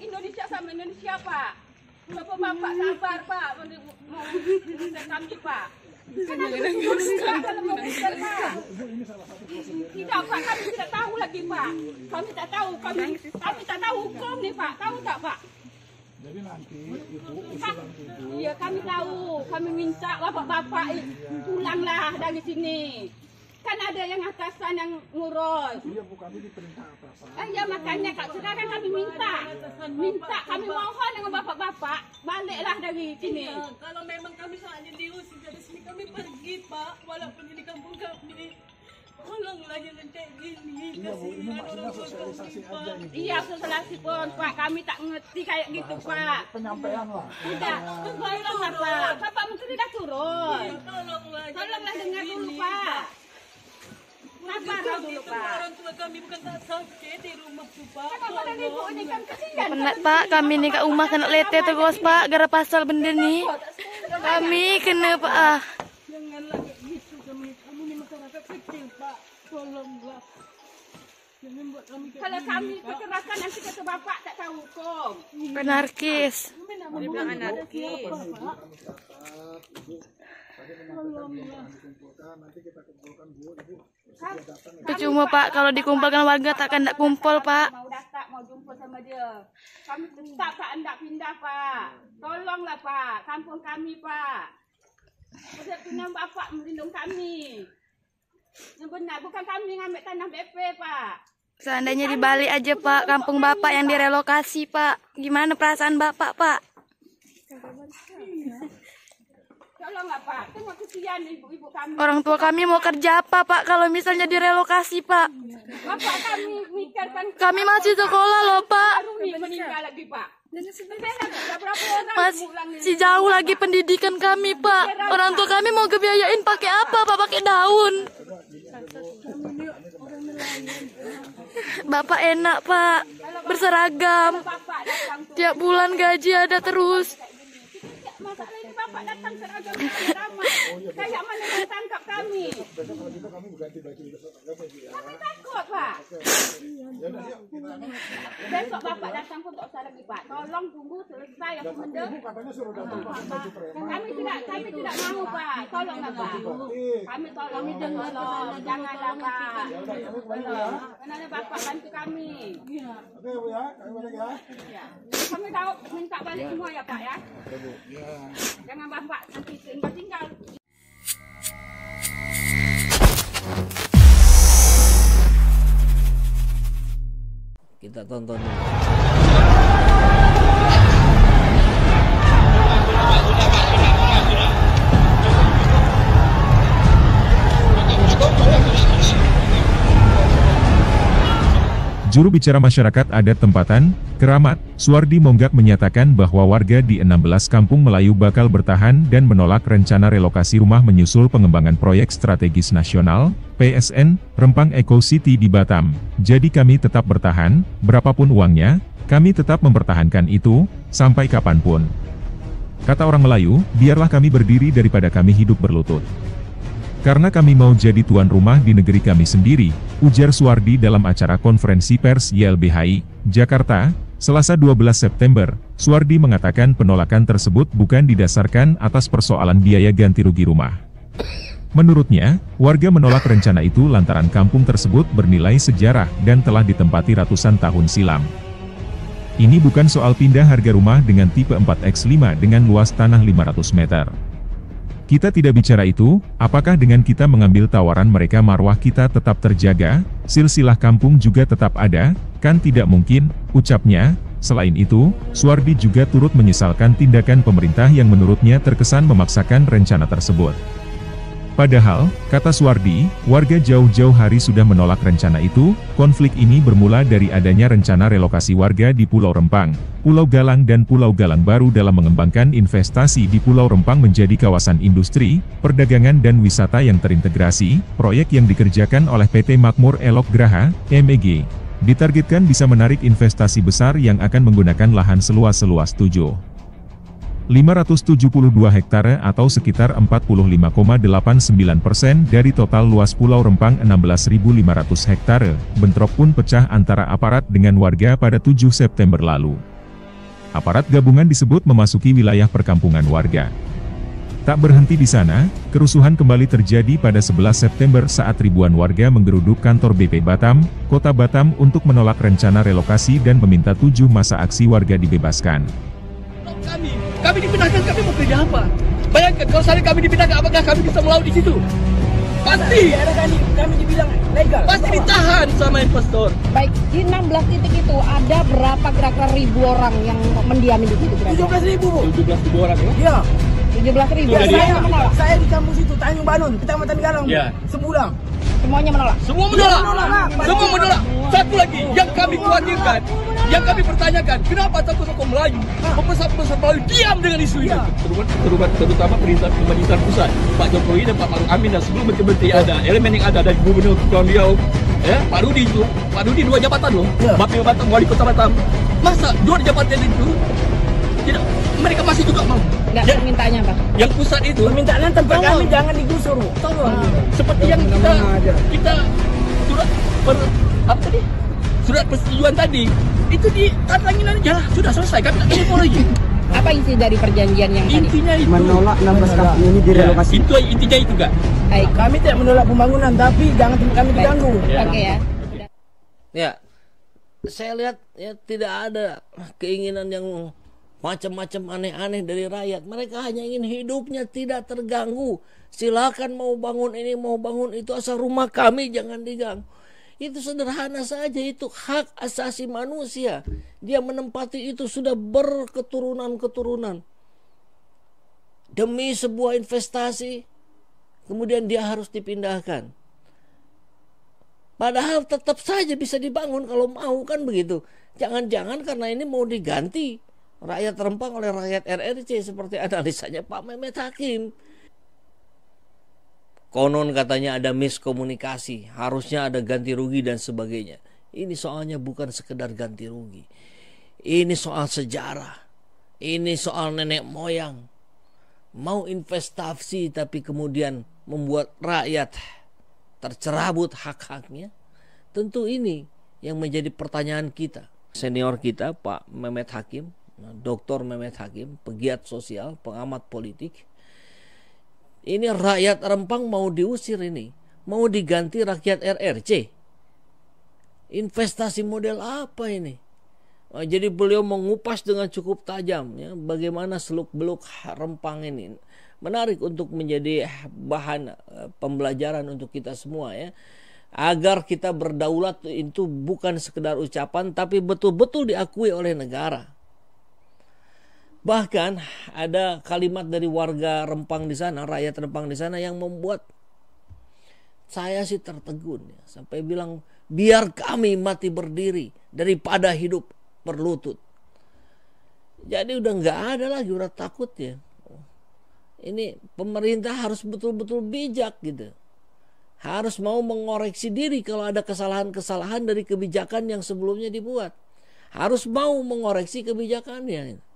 Indonesia sama Indonesia, Pak. Bapak sabar, Pak. Mau mengusir kami, Pak. Kan ada Pak kalau mau mengusir, Pak. Tidak, Pak. Kami tidak tahu lagi, Pak. Kami tak tahu. Kami tak tahu hukum nih, Pak. Tahu tak, Pak? Jadi nanti Ibu usulan Ibu. Iya, kami tahu. Kami minta bapak-bapak pulanglah dari sini. Kan ada yang atasan yang ngurus. Iya Bu, kami diperintah atasan. Ya makanya Kak, sekarang kami minta, kami mohon dengan bapak-bapak baliklah dari sini. Ya, kalau memang kami saatnya diusir dari sini, kami pergi Pak, walaupun di kampung kami. Tolonglah jangan kayak gini. Iya Bu, ini maksudnya sosialisasi aja Ibu. Iya, sosialisasi pun Pak, kami tak ngerti kayak gitu Pak. Penyampaian lah. Tidak, tolonglah Pak. Bapak Menteri dah turun. Ya, tolonglah Dengar dulu Pak. Sabar dulu Pak. Orang tua kami bukan tak sakit di rumah tuh Pak. Kan badan ibu ini kan kesian. Penat Pak, kami nih kat rumah kena lete terus Pak, gara pasal benda nih. Kami kena Pak. Janganlah kayak gitu kami ini masyarakat kecil Pak. Tolonglah. Jangan buat kami kayak Kalau kami kekerasan nanti kata bapak tak tahu hukum. Anarkis. Dia bilang anarkis. Nanti kita kumpulkan Bu, Ibu. Percuma Pak, kalau dikumpulkan warga takkan tak kumpul Pak. Mau datang, mau jumpa sama dia. Kami tetap tak hendak pindah Pak. Tolonglah Pak, kampung kami Pak. Betul bapak melindungi kami. Yang benar, bukan kami ngambil tanah BP Pak. Seandainya dibalik aja Pak, kampung Bapak yang direlokasi Pak. Gimana perasaan Bapak Pak? Tolonglah Pak, tengok kesian ibu-ibu kami. Orang tua kami mau kerja apa Pak kalau misalnya direlokasi Pak? Bapak kami mikirkan Kami masih sekolah loh Pak. baru nih meninggal lagi Pak. Berapa orang Masih jauh lagi pendidikan kami Pak. Orang tua kami mau kebiayain pakai apa Pak? Pakai daun. Bapak enak Pak, berseragam. bapak datang tuh. Tiap bulan gaji ada terus. Masalah ini bapak datang seragam ramai. Kayak mana yang tangkap kami? Besok kalau gitu kami ganti baju besok agama Bu ya. Kami takut Pak. Ya udah yuk kita Besok bapak datang pun tak usah lagi Pak. Tolong tunggu selesai apa benda. Ibu katanya suruh datang pakai baju preman. Kami tidak mau Pak. Tolonglah Pak. Kami tolong janganlah Pak. Ya udah kami kembali Bu ya. Karena bapak bantu kami. Oke Bu ya, kami balik ya. Ya. Kami tahu minta balik semua ya Pak ya. Oke Bu. Ya. Jangan bapak nanti tinggal. Kita tonton dulu. Juru bicara masyarakat adat tempatan, Keramat, Suwardi Monggak menyatakan bahwa warga di 16 kampung Melayu bakal bertahan dan menolak rencana relokasi rumah menyusul pengembangan proyek strategis nasional, PSN, Rempang Eco City di Batam. Jadi kami tetap bertahan, berapapun uangnya, kami tetap mempertahankan itu, sampai kapanpun. Kata orang Melayu, biarlah kami berdiri daripada kami hidup berlutut. Karena kami mau jadi tuan rumah di negeri kami sendiri, ujar Suwardi dalam acara konferensi pers YLBHI, Jakarta, Selasa 12 September. Suwardi mengatakan penolakan tersebut bukan didasarkan atas persoalan biaya ganti rugi rumah. Menurutnya, warga menolak rencana itu lantaran kampung tersebut bernilai sejarah dan telah ditempati ratusan tahun silam. Ini bukan soal pindah harga rumah dengan tipe 4x5 dengan luas tanah 500 meter. Kita tidak bicara itu, apakah dengan kita mengambil tawaran mereka marwah kita tetap terjaga, silsilah kampung juga tetap ada, kan tidak mungkin, ucapnya. Selain itu, Suwardi juga turut menyesalkan tindakan pemerintah yang menurutnya terkesan memaksakan rencana tersebut. Padahal, kata Suwardi, warga jauh-jauh hari sudah menolak rencana itu. Konflik ini bermula dari adanya rencana relokasi warga di Pulau Rempang, Pulau Galang dan Pulau Galang Baru dalam mengembangkan investasi di Pulau Rempang menjadi kawasan industri, perdagangan dan wisata yang terintegrasi. Proyek yang dikerjakan oleh PT Makmur Elok Graha, MEG, ditargetkan bisa menarik investasi besar yang akan menggunakan lahan seluas-luas 572 hektare atau sekitar 45,89% dari total luas Pulau Rempang 16.500 hektare. Bentrok pun pecah antara aparat dengan warga pada 7 September lalu. Aparat gabungan disebut memasuki wilayah perkampungan warga. Tak berhenti di sana, kerusuhan kembali terjadi pada 11 September saat ribuan warga menggeruduk kantor BP Batam, Kota Batam untuk menolak rencana relokasi dan meminta 7 masa aksi warga dibebaskan. Kami dipindahkan, kami mau kerja apa? Bayangkan kalau saya kami dipindahkan, apakah kami bisa melaut di situ? Pasti. Kami dibilang legal. Pasti ditahan sama investor. Baik, di 16 titik itu ada berapa kira-kira ribu orang yang mendiami di situ? 17.000 Bu. 17.000 orang ya? Iya. 17.000. Saya di kampus itu Tanjung Banon, Kecamatan Galang. Ya. Sebulan. Semuanya menolak. Semua menolak. Semua menolak. Satu lagi yang kami khawatirkan, yang kami pertanyakan, kenapa tokoh-tokoh Melayu, pembesar-pembesar Melayu diam dengan isu ini? Terutama pemerintahan pusat, Pak Jokowi dan Pak Maruf Amin dan sebelum menteri ada elemen yang ada dari Gubernur Kepulauan Riau, Pak Rudi 2 jabatan loh, Bupati Batam, Wali Kota Batam. Masa 2 jabatan itu tidak, mereka masih juga mau. Enggak, permintaannya apa? Yang pusat itu permintaannya tempat kami jangan digusur. Seperti yang kita surat persetujuan tadi itu ditantangin aja, sudah selesai, kami tak mau lagi. Apa isi dari perjanjian yang intinya tadi? Itu menolak 16 kampung ini direlokasi. Itu intinya itu Kak. Baik. Kami tidak menolak pembangunan, tapi jangan kami diganggu. Oke ya. Ya, saya lihat ya tidak ada keinginan yang macam-macam aneh-aneh dari rakyat. Mereka hanya ingin hidupnya tidak terganggu. Silakan mau bangun ini, mau bangun itu, asal rumah kami jangan diganggu. Itu sederhana saja, itu hak asasi manusia. Dia menempati itu sudah berketurunan-keturunan. Demi sebuah investasi, kemudian dia harus dipindahkan. Padahal tetap saja bisa dibangun kalau mau, kan begitu. Jangan-jangan karena ini mau diganti rakyat Rempang oleh rakyat RRC seperti analisanya Pak Mehmet Hakim. Konon katanya ada miskomunikasi, harusnya ada ganti rugi dan sebagainya. Ini soalnya bukan sekedar ganti rugi. Ini soal sejarah. Ini soal nenek moyang. Mau investasi tapi kemudian membuat rakyat tercerabut hak-haknya. Tentu ini yang menjadi pertanyaan kita. Senior kita Pak Mehmet Hakim, Dr. Mehmet Hakim, pegiat sosial, pengamat politik. Ini rakyat Rempang mau diusir ini. Mau diganti rakyat RRC. Investasi model apa ini? Jadi beliau mengupas dengan cukup tajam ya, bagaimana seluk-beluk Rempang ini. Menarik untuk menjadi bahan pembelajaran untuk kita semua ya. Agar kita berdaulat itu bukan sekedar ucapan, tapi betul-betul diakui oleh negara. Bahkan ada kalimat dari warga Rempang di sana, rakyat Rempang di sana yang membuat saya sih tertegun ya, sampai bilang biar kami mati berdiri daripada hidup berlutut. Jadi udah nggak ada lagi urat takut ya. Ini pemerintah harus betul-betul bijak gitu. Harus mau mengoreksi diri kalau ada kesalahan-kesalahan dari kebijakan yang sebelumnya dibuat. Harus mau mengoreksi kebijakannya.